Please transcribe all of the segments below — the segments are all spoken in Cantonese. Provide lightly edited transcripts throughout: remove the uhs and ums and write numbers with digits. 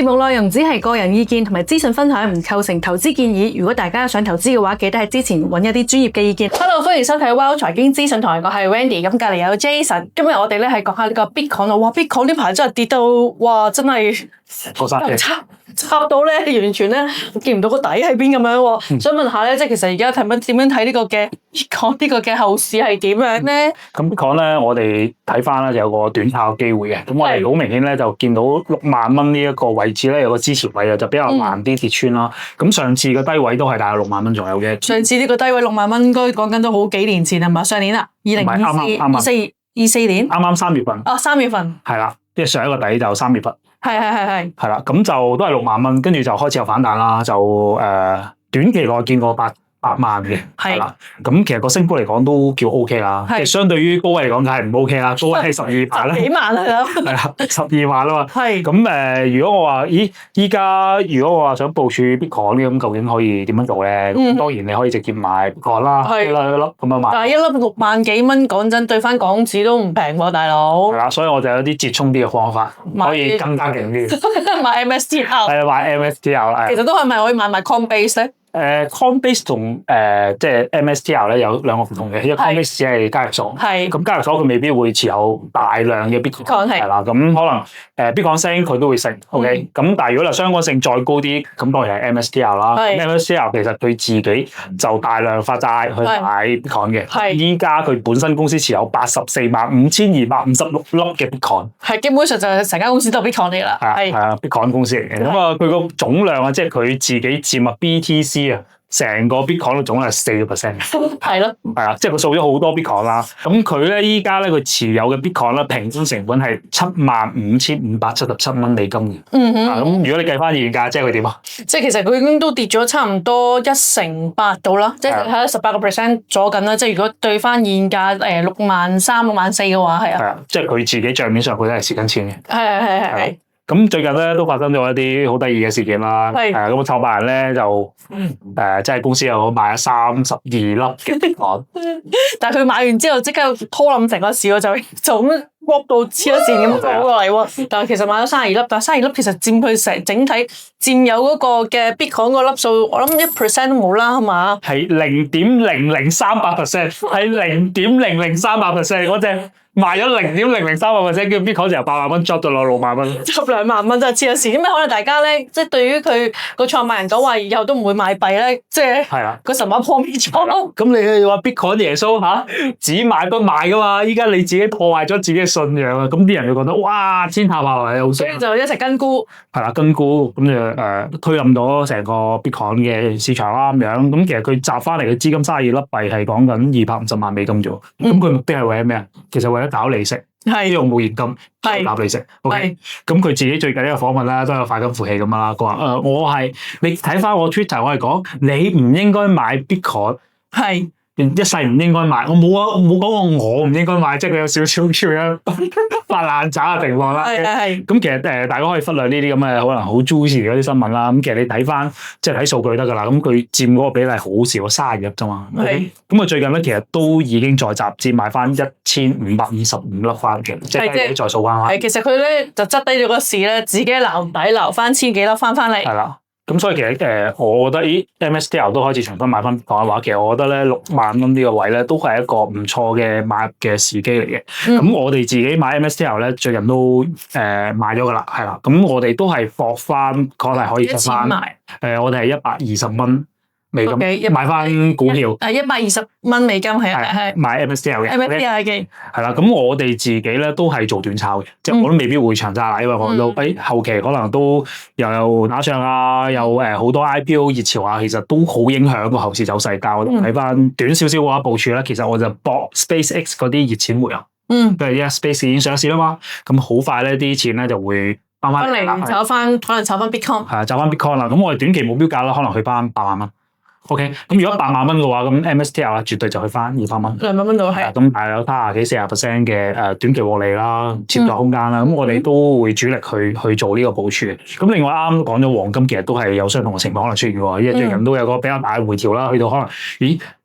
目內容只係個人意見同埋資訊分享，唔構成投資建議。如果大家想投資嘅話，記得喺之前揾一啲專業嘅意見。Hello， 歡迎收睇 Well 財經資訊台，我係 Wendy， 咁隔離有 Jason。今日我哋咧係講下呢個 Bitcoin 咯。哇 ，Bitcoin 呢排真係跌到，哇，真係插到咧，完全咧見唔到個底喺邊咁樣喎。想問下咧，即係其實而家點樣睇呢個嘅 Bitcoin 呢個嘅後市係點樣咧？咁 Bitcoin 咧，我哋睇翻咧有個短炒嘅機會嘅。咁我哋好明顯咧就見到6萬蚊呢一個位置咧有個支持位啊，就比較難啲跌穿啦。咁上次嘅低位都係大概6萬蚊左右嘅。上次呢個低位6萬蚊應該講緊都好幾年前係嘛？上年啦，2024年。啱啱3月份。哦，3月份。係啦，即係上一個底就3月份。係。係啦，咁就都係6萬蚊，跟住就開始有反彈啦，就短期內見過8萬嘅，係啦。咁其實個升幅嚟講都叫 OK 啦，即係相對於高位嚟講，梗係唔 OK 啦。高位係12萬啦，幾萬係咯，係啊，12萬啊嘛。係咁如果我話，依家如果我話想部署 Bitcoin 咁，究竟可以點樣做咧？咁當然你可以直接買 Bitcoin 啦，一粒咁樣買。但係一粒6萬幾蚊，講真對翻港紙都唔平喎，大佬。係啦，所以我就有啲折衷啲嘅方法，可以更加勁啲。買 MSTR。係啊，買 MSTR 啦。其實都係咪可以買 Coinbase 咧？Coinbase 同即係 MSTR 咧有兩個唔同嘅，因為 Coinbase 只係交易所，咁交易所佢未必會持有大量嘅 Bitcoin 係啦，咁可能Bitcoin 升佢都會升 ，OK，咁但係如果相關性再高啲，咁當然係 MSTR 啦。MSTR 其實佢自己就大量發債去買 Bitcoin 嘅，依家佢本身公司持有845256粒嘅 Bitcoin， 係基本上就係成間公司都係 Bitcoin 嚟啦，係啊 Bitcoin 公司嚟嘅。咁啊佢個總量啊，即係佢自己佔啊 BTC。成個 Bitcoin 嘅總量係4%，係咯，係啊，即係佢掃咗好多 Bitcoin 啦。咁佢咧依家咧佢持有嘅 Bitcoin 咧平均成本係75,577蚊美金嘅。咁如果你計翻現價，即係佢點啊？即係其實佢已經都跌咗差唔多1成8到啦，即係喺18%左緊啦。即係如果對翻現價63,000、64,000嘅話，係啊。係啊，即係佢自己帳面上佢都係蝕緊錢嘅。係。咁最近咧都發生咗一啲好得意嘅事件啦。咁個創辦人咧就即係公司又買咗32粒嘅 Bitcoin，但係佢買完之後即刻拖冧成個市喎，就咁窩到黐咗線咁過過嚟喎。但係其實買咗32粒，但係32粒其實佔佢整體佔有嗰個嘅 Bitcoin 個粒數，我諗1% 都冇啦，係嘛？係0.0038%，係0.0038%嗰隻。賣咗0.0038%，跟住 Bitcoin 就由8萬蚊 drop 到落6萬蚊， drop 2萬蚊真係黐咗線。點解可能大家咧，即係對於佢個創辦人講話以後都唔會買幣咧，即係個神話破滅咗咯。咁你話 Bitcoin 耶穌嚇，只買不賣噶嘛？依家你自己破壞咗自己嘅信仰啊！咁啲人就覺得哇，天下化為好衰，就一齊跟沽。係啦，跟沽咁就推冧咗成個 Bitcoin 嘅市場啦咁樣。咁其實佢集翻嚟嘅資金32粒幣係講緊250萬美金啫。咁佢目的係為咗咩啊？其實為咗搞利息，用冇現金攬利息。OK，咁佢自己最近一個訪問啦，都有快金付氣咁啦。佢話我係你睇翻我 Twitter， 我係講你唔應該買 Bitcoin， 係一世唔應該買。我冇啊，我冇講過我唔應該買，即係佢有少少叫樣發爛渣嘅情況啦。咁其實大家可以忽略呢啲咁嘅可能好 juicy 嗰啲新聞啦。咁其實你睇翻即係睇數據得㗎啦。咁佢佔嗰個比例好少，32粒啫嘛。咁啊最近咧其實都已經再集資買翻1525粒翻嘅，即係低再數翻。其實佢咧就執低咗個市咧，自己撈底撈翻千幾粒翻嚟。係啦。咁所以其實我覺得MSTR 都開始重新買翻講嘅話，其實我覺得咧6萬蚊呢個位咧都係一個唔錯嘅買入嘅時機嚟嘅。咁我哋自己買 MSTR 咧最近都買咗㗎啦，係啦。咁我哋都係博翻，可能可以出翻。我哋係120蚊美金買翻股票。120蚊美金係買 MSTR 嘅。MSTR 嘅。係啦，咁我哋自己咧都係做短炒嘅，即係我都未必會長揸啦，因為我都後期可能都又有打仗啊，有好多 IPO 熱潮啊，其實都好影響個後市走勢。但係我睇翻短少少嘅話部署咧，其實我就博 SpaceX 嗰啲熱錢回流。譬如而家 Space 已經上市啦嘛，咁好快咧啲錢咧就會翻嚟炒翻，可能炒翻 Bitcoin。係啊，炒翻 Bitcoin 啦。咁我哋短期目標價啦，可能去翻8萬蚊。OK， 咁如果8萬蚊嘅話，咁 MSTR 絕對就去翻200蚊。200蚊到係。咁大有30幾40% 嘅短期獲利啦，潛在空間啦。咁我哋都會主力去做呢個部署嘅。咁另外啱講咗黃金，其實都係有相同嘅情況可能出現喎。因為最近都有個比較大嘅回調啦，去到可能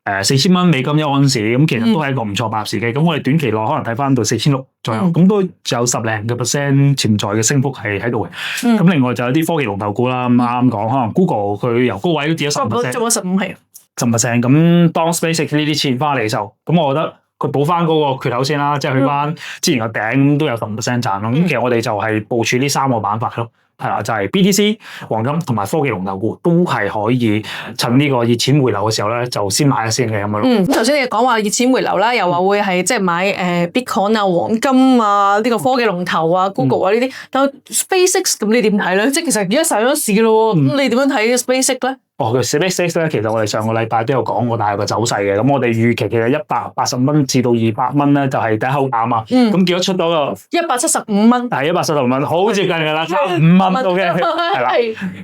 4000蚊美金一盎司，咁其實都係一個唔錯買入時機。咁我哋短期內可能睇翻到4600左右，咁都有10零個%潛在嘅升幅係喺度嘅。咁另外就有啲科技龍頭股啦，咁啱講，可能 Google 佢由高位都跌咗10%，做咗15係10%。咁當 SpaceX 呢啲錢翻嚟嘅時候，咁我覺得佢補翻嗰個缺口先啦，即係去翻之前個頂都有15%賺咯。咁其實我哋就係部署呢3個板塊咯。係啦，就係 BTC、黃金同埋科技龍頭股都係可以趁呢個熱錢回流嘅時候咧，就先買一先嘅咁樣咯。咁頭先你講話熱錢回流啦，又話會係即係買Bitcoin 啊、黃金啊、呢個科技龍頭啊、Google 啊呢啲。但 SpaceX 咁你點睇咧？即係其實而家上咗市咯，咁你點樣睇 SpaceX 咧？SpaceX 咧，其實我哋上個禮拜都有講過大概個走勢嘅。咁我哋預期其實180蚊至到200蚊咧，就係第一口價嘛。咁結果出到個175蚊，係175蚊，好接近㗎啦，差5蚊到嘅，係啦。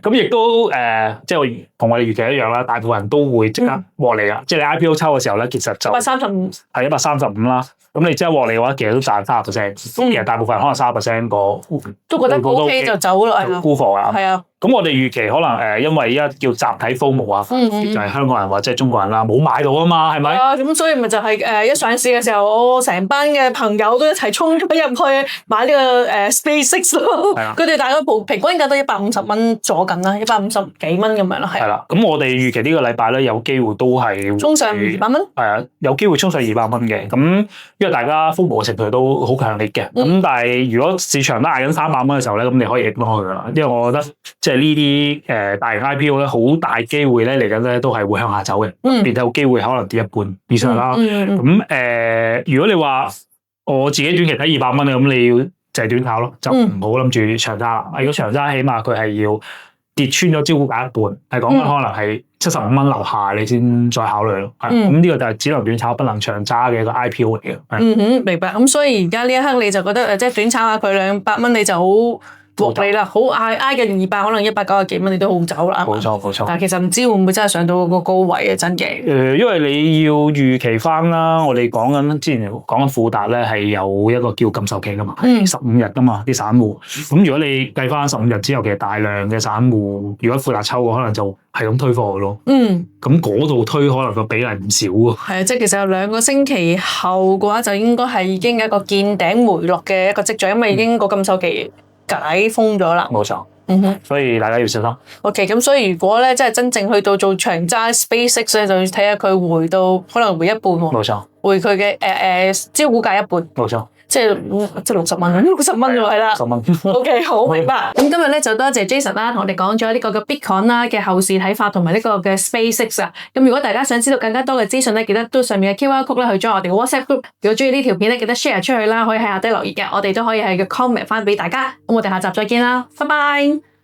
咁亦都即係同我哋預期一樣啦，大部分人都會即刻獲利啊。即係你 IPO 抽嘅時候咧，其實就135係135啦。咁你即係獲利嘅話，其實都賺30%。其實大部分人可能30%都覺得 OK 就走啦，係啊，沽貨啊。係啊。咁我哋預期可能因為而家叫集體 FOMO 啊，就係香港人或者係中國人啦，冇買到啊嘛，係咪？咁所以咪就係一上市嘅時候，我成班嘅朋友都一齊衝咗入去買呢個SpaceX 咯。佢哋大概平均價都150蚊左緊啦，150幾蚊咁樣啦，係。係啦，咁我哋預期呢個禮拜咧有機會都係衝上200蚊。係啊，有機會衝上200蚊嘅。咁因為大家 FOMO 嘅程度都好強烈嘅。咁但係如果市場都嗌緊300蚊嘅時候咧，咁你可以 ignore 佢噶啦，因為我覺得即係呢啲大型 IPO 咧，好大機會咧嚟緊咧都係會向下走嘅，變有機會可能跌一半以上啦。咁如果你話我自己短期睇200蚊，咁你要就係短炒咯，就唔好諗住長揸。如果長揸，起碼佢係要跌穿咗招股價一半，係講緊可能係75蚊樓下，你先再考慮咯。咁呢個就係只能短炒，不能長揸嘅一個 IPO 嚟嘅。明白。咁所以而家呢一刻你就覺得即係短炒下佢200蚊，你就好獲利啦，好挨近200，可能190幾蚊你都好走啦。冇錯。但係其實唔知會唔會真係上到個高位嘅真嘅。因為你要預期翻啦，我哋講緊之前講緊富達咧係有一個叫禁售期噶嘛，15日噶嘛啲散戶。咁如果你計翻15日之後，其實大量嘅散戶，如果富達抽嘅可能就係咁推貨咯。咁嗰度推可能個比例唔少喎。係啊，即係其實有2個星期後嘅話，就應該係已經有一個見頂回落嘅一個跡象，因為已經個禁售期解封咗啦，冇錯。所以大家要小心。OK， 咁所以如果咧，即係真正去到做長揸 SpaceX 咧，就要睇下佢回到可能回一半喎。冇錯。回佢嘅招股價一半。冇錯。即係60蚊，60蚊喎，係啦。60蚊。OK， 好明白。咁今日咧就多謝 Jason 啦，同我哋講咗呢個嘅 Bitcoin 啦嘅後市睇法，同埋呢個嘅 SpaceX 啊。咁如果大家想知道更加多嘅資訊咧，記得都上面嘅 QR code 咧去 join 我哋嘅 WhatsApp group。如果中意呢條片咧，記得 share 出去啦，可以喺下底留言嘅，我哋都可以喺個 comment 翻俾大家。咁我哋下集再見啦，拜拜。